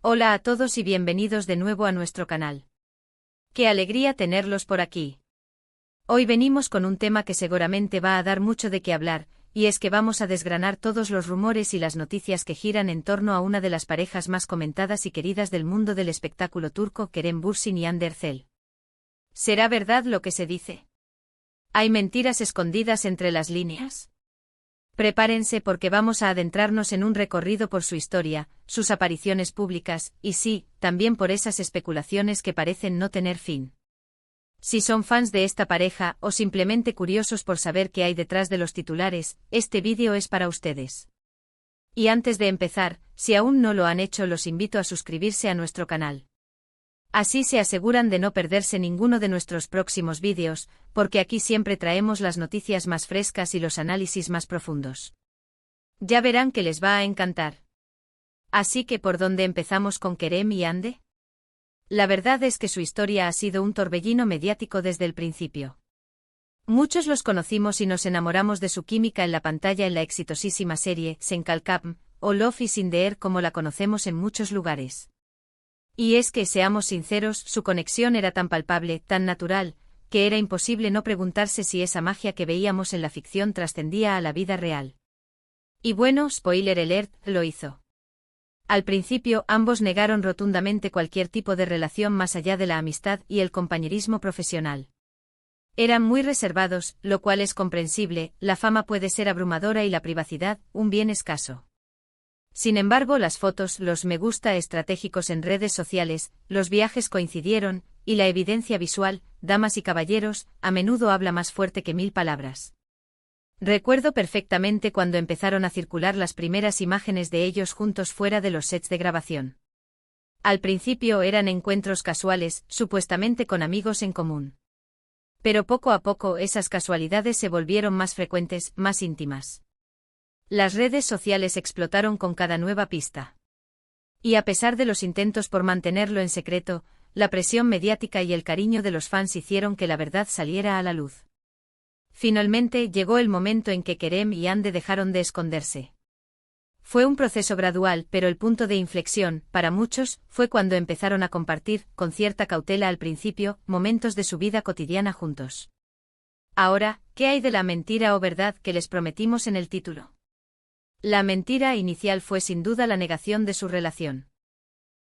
Hola a todos y bienvenidos de nuevo a nuestro canal. ¡Qué alegría tenerlos por aquí! Hoy venimos con un tema que seguramente va a dar mucho de qué hablar, y es que vamos a desgranar todos los rumores y las noticias que giran en torno a una de las parejas más comentadas y queridas del mundo del espectáculo turco, Kerem Bürsin y Hande Erçel. ¿Será verdad lo que se dice? ¿Hay mentiras escondidas entre las líneas? Prepárense porque vamos a adentrarnos en un recorrido por su historia, sus apariciones públicas, y sí, también por esas especulaciones que parecen no tener fin. Si son fans de esta pareja o simplemente curiosos por saber qué hay detrás de los titulares, este vídeo es para ustedes. Y antes de empezar, si aún no lo han hecho, los invito a suscribirse a nuestro canal. Así se aseguran de no perderse ninguno de nuestros próximos vídeos, porque aquí siempre traemos las noticias más frescas y los análisis más profundos. Ya verán que les va a encantar. Así que ¿por dónde empezamos con Kerem y Hande? La verdad es que su historia ha sido un torbellino mediático desde el principio. Muchos los conocimos y nos enamoramos de su química en la pantalla en la exitosísima serie Sen Kalkam, o Love is in the Air como la conocemos en muchos lugares. Y es que, seamos sinceros, su conexión era tan palpable, tan natural, que era imposible no preguntarse si esa magia que veíamos en la ficción trascendía a la vida real. Y bueno, spoiler alert, lo hizo. Al principio, ambos negaron rotundamente cualquier tipo de relación más allá de la amistad y el compañerismo profesional. Eran muy reservados, lo cual es comprensible, la fama puede ser abrumadora y la privacidad, un bien escaso. Sin embargo, las fotos, los me gusta estratégicos en redes sociales, los viajes coincidieron, y la evidencia visual, damas y caballeros, a menudo habla más fuerte que 1000 palabras. Recuerdo perfectamente cuando empezaron a circular las primeras imágenes de ellos juntos fuera de los sets de grabación. Al principio eran encuentros casuales, supuestamente con amigos en común. Pero poco a poco esas casualidades se volvieron más frecuentes, más íntimas. Las redes sociales explotaron con cada nueva pista. Y a pesar de los intentos por mantenerlo en secreto, la presión mediática y el cariño de los fans hicieron que la verdad saliera a la luz. Finalmente llegó el momento en que Kerem y Hande dejaron de esconderse. Fue un proceso gradual, pero el punto de inflexión, para muchos, fue cuando empezaron a compartir, con cierta cautela al principio, momentos de su vida cotidiana juntos. Ahora, ¿qué hay de la mentira o verdad que les prometimos en el título? La mentira inicial fue sin duda la negación de su relación.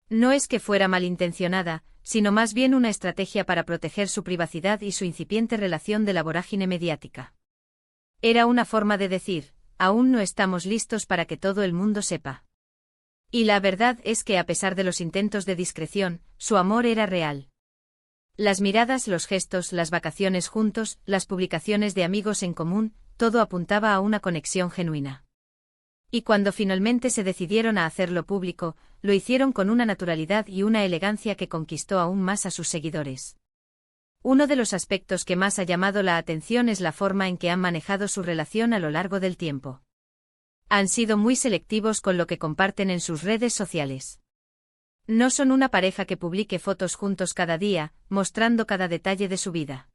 No es que fuera malintencionada, sino más bien una estrategia para proteger su privacidad y su incipiente relación de la vorágine mediática. Era una forma de decir, aún no estamos listos para que todo el mundo sepa. Y la verdad es que a pesar de los intentos de discreción, su amor era real. Las miradas, los gestos, las vacaciones juntos, las publicaciones de amigos en común, todo apuntaba a una conexión genuina. Y cuando finalmente se decidieron a hacerlo público, lo hicieron con una naturalidad y una elegancia que conquistó aún más a sus seguidores. Uno de los aspectos que más ha llamado la atención es la forma en que han manejado su relación a lo largo del tiempo. Han sido muy selectivos con lo que comparten en sus redes sociales. No son una pareja que publique fotos juntos cada día, mostrando cada detalle de su vida.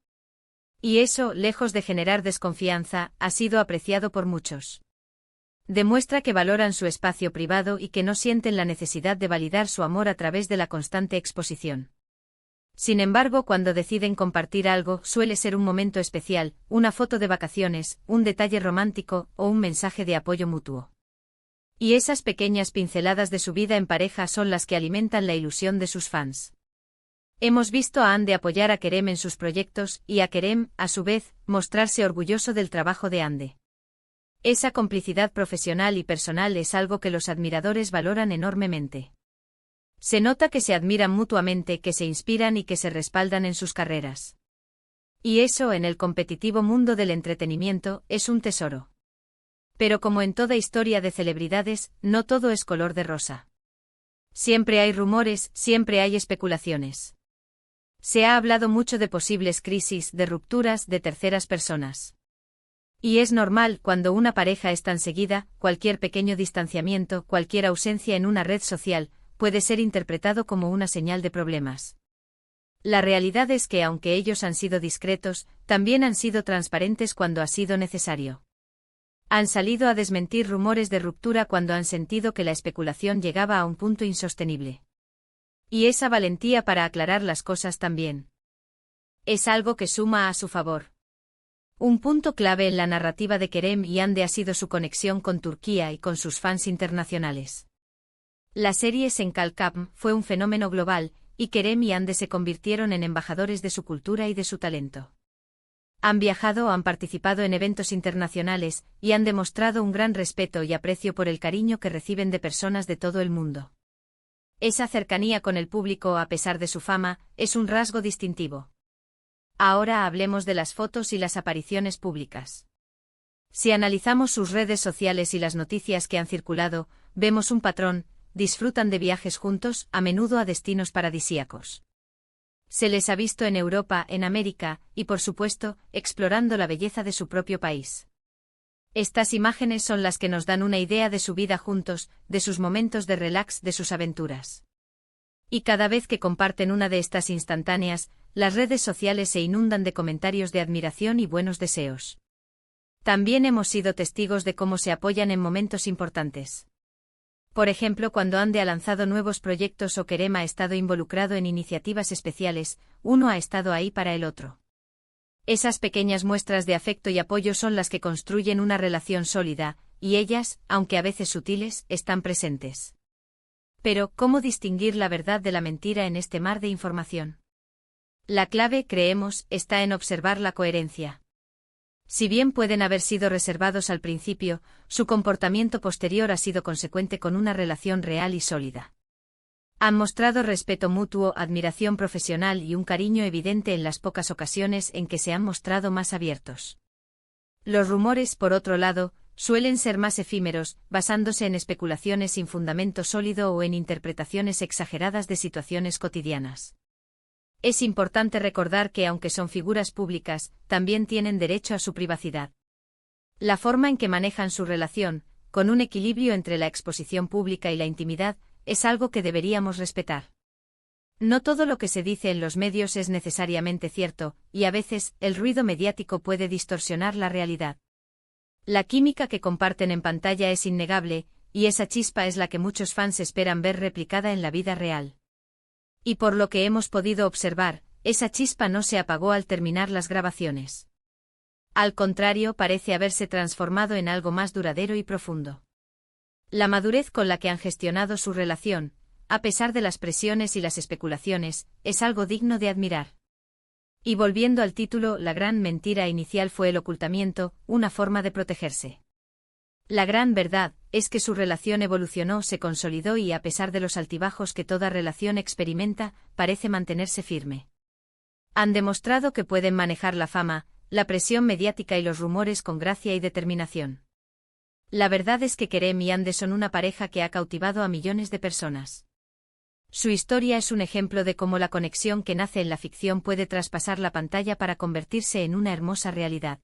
Y eso, lejos de generar desconfianza, ha sido apreciado por muchos. Demuestra que valoran su espacio privado y que no sienten la necesidad de validar su amor a través de la constante exposición. Sin embargo, cuando deciden compartir algo, suele ser un momento especial, una foto de vacaciones, un detalle romántico o un mensaje de apoyo mutuo. Y esas pequeñas pinceladas de su vida en pareja son las que alimentan la ilusión de sus fans. Hemos visto a Hande apoyar a Kerem en sus proyectos y a Kerem, a su vez, mostrarse orgulloso del trabajo de Hande. Esa complicidad profesional y personal es algo que los admiradores valoran enormemente. Se nota que se admiran mutuamente, que se inspiran y que se respaldan en sus carreras. Y eso, en el competitivo mundo del entretenimiento, es un tesoro. Pero como en toda historia de celebridades, no todo es color de rosa. Siempre hay rumores, siempre hay especulaciones. Se ha hablado mucho de posibles crisis, de rupturas, de terceras personas. Y es normal, cuando una pareja es tan seguida, cualquier pequeño distanciamiento, cualquier ausencia en una red social, puede ser interpretado como una señal de problemas. La realidad es que aunque ellos han sido discretos, también han sido transparentes cuando ha sido necesario. Han salido a desmentir rumores de ruptura cuando han sentido que la especulación llegaba a un punto insostenible. Y esa valentía para aclarar las cosas también. Es algo que suma a su favor. Un punto clave en la narrativa de Kerem y Hande ha sido su conexión con Turquía y con sus fans internacionales. La serie Senkalkam fue un fenómeno global, y Kerem y Hande se convirtieron en embajadores de su cultura y de su talento. Han viajado, han participado en eventos internacionales, y han demostrado un gran respeto y aprecio por el cariño que reciben de personas de todo el mundo. Esa cercanía con el público, a pesar de su fama, es un rasgo distintivo. Ahora hablemos de las fotos y las apariciones públicas. Si analizamos sus redes sociales y las noticias que han circulado, vemos un patrón: disfrutan de viajes juntos, a menudo a destinos paradisíacos. Se les ha visto en Europa, en América, y por supuesto, explorando la belleza de su propio país. Estas imágenes son las que nos dan una idea de su vida juntos, de sus momentos de relax, de sus aventuras. Y cada vez que comparten una de estas instantáneas, las redes sociales se inundan de comentarios de admiración y buenos deseos. También hemos sido testigos de cómo se apoyan en momentos importantes. Por ejemplo, cuando Hande ha lanzado nuevos proyectos o Kerem ha estado involucrado en iniciativas especiales, uno ha estado ahí para el otro. Esas pequeñas muestras de afecto y apoyo son las que construyen una relación sólida, y ellas, aunque a veces sutiles, están presentes. Pero, ¿cómo distinguir la verdad de la mentira en este mar de información? La clave, creemos, está en observar la coherencia. Si bien pueden haber sido reservados al principio, su comportamiento posterior ha sido consecuente con una relación real y sólida. Han mostrado respeto mutuo, admiración profesional y un cariño evidente en las pocas ocasiones en que se han mostrado más abiertos. Los rumores, por otro lado, suelen ser más efímeros, basándose en especulaciones sin fundamento sólido o en interpretaciones exageradas de situaciones cotidianas. Es importante recordar que aunque son figuras públicas, también tienen derecho a su privacidad. La forma en que manejan su relación, con un equilibrio entre la exposición pública y la intimidad, es algo que deberíamos respetar. No todo lo que se dice en los medios es necesariamente cierto, y a veces, el ruido mediático puede distorsionar la realidad. La química que comparten en pantalla es innegable, y esa chispa es la que muchos fans esperan ver replicada en la vida real. Y por lo que hemos podido observar, esa chispa no se apagó al terminar las grabaciones. Al contrario, parece haberse transformado en algo más duradero y profundo. La madurez con la que han gestionado su relación, a pesar de las presiones y las especulaciones, es algo digno de admirar. Y volviendo al título, la gran mentira inicial fue el ocultamiento, una forma de protegerse. La gran verdad es que su relación evolucionó, se consolidó y, a pesar de los altibajos que toda relación experimenta, parece mantenerse firme. Han demostrado que pueden manejar la fama, la presión mediática y los rumores con gracia y determinación. La verdad es que Kerem y Hande son una pareja que ha cautivado a millones de personas. Su historia es un ejemplo de cómo la conexión que nace en la ficción puede traspasar la pantalla para convertirse en una hermosa realidad.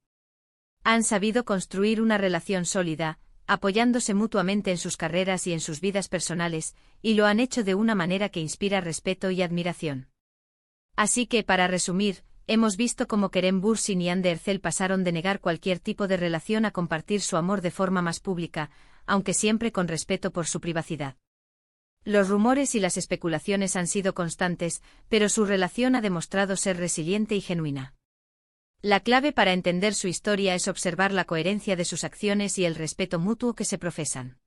Han sabido construir una relación sólida, apoyándose mutuamente en sus carreras y en sus vidas personales, y lo han hecho de una manera que inspira respeto y admiración. Así que, para resumir, hemos visto cómo Kerem Bürsin y Hande Erçel pasaron de negar cualquier tipo de relación a compartir su amor de forma más pública, aunque siempre con respeto por su privacidad. Los rumores y las especulaciones han sido constantes, pero su relación ha demostrado ser resiliente y genuina. La clave para entender su historia es observar la coherencia de sus acciones y el respeto mutuo que se profesan.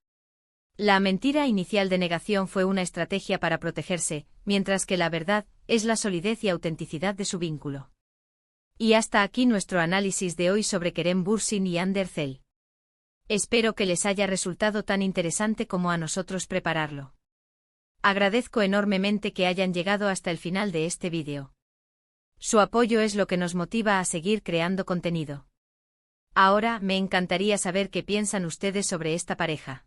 La mentira inicial de negación fue una estrategia para protegerse, mientras que la verdad es la solidez y autenticidad de su vínculo. Y hasta aquí nuestro análisis de hoy sobre Kerem Bürsin y Hande Erçel. Espero que les haya resultado tan interesante como a nosotros prepararlo. Agradezco enormemente que hayan llegado hasta el final de este vídeo. Su apoyo es lo que nos motiva a seguir creando contenido. Ahora, me encantaría saber qué piensan ustedes sobre esta pareja.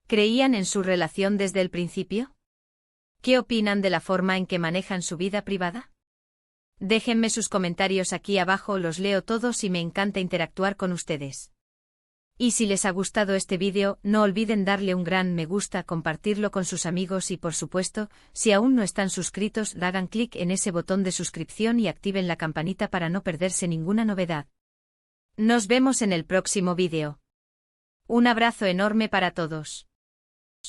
¿Creían en su relación desde el principio? ¿Qué opinan de la forma en que manejan su vida privada? Déjenme sus comentarios aquí abajo, los leo todos y me encanta interactuar con ustedes. Y si les ha gustado este vídeo, no olviden darle un gran me gusta, compartirlo con sus amigos y, por supuesto, si aún no están suscritos, hagan clic en ese botón de suscripción y activen la campanita para no perderse ninguna novedad. Nos vemos en el próximo vídeo. Un abrazo enorme para todos.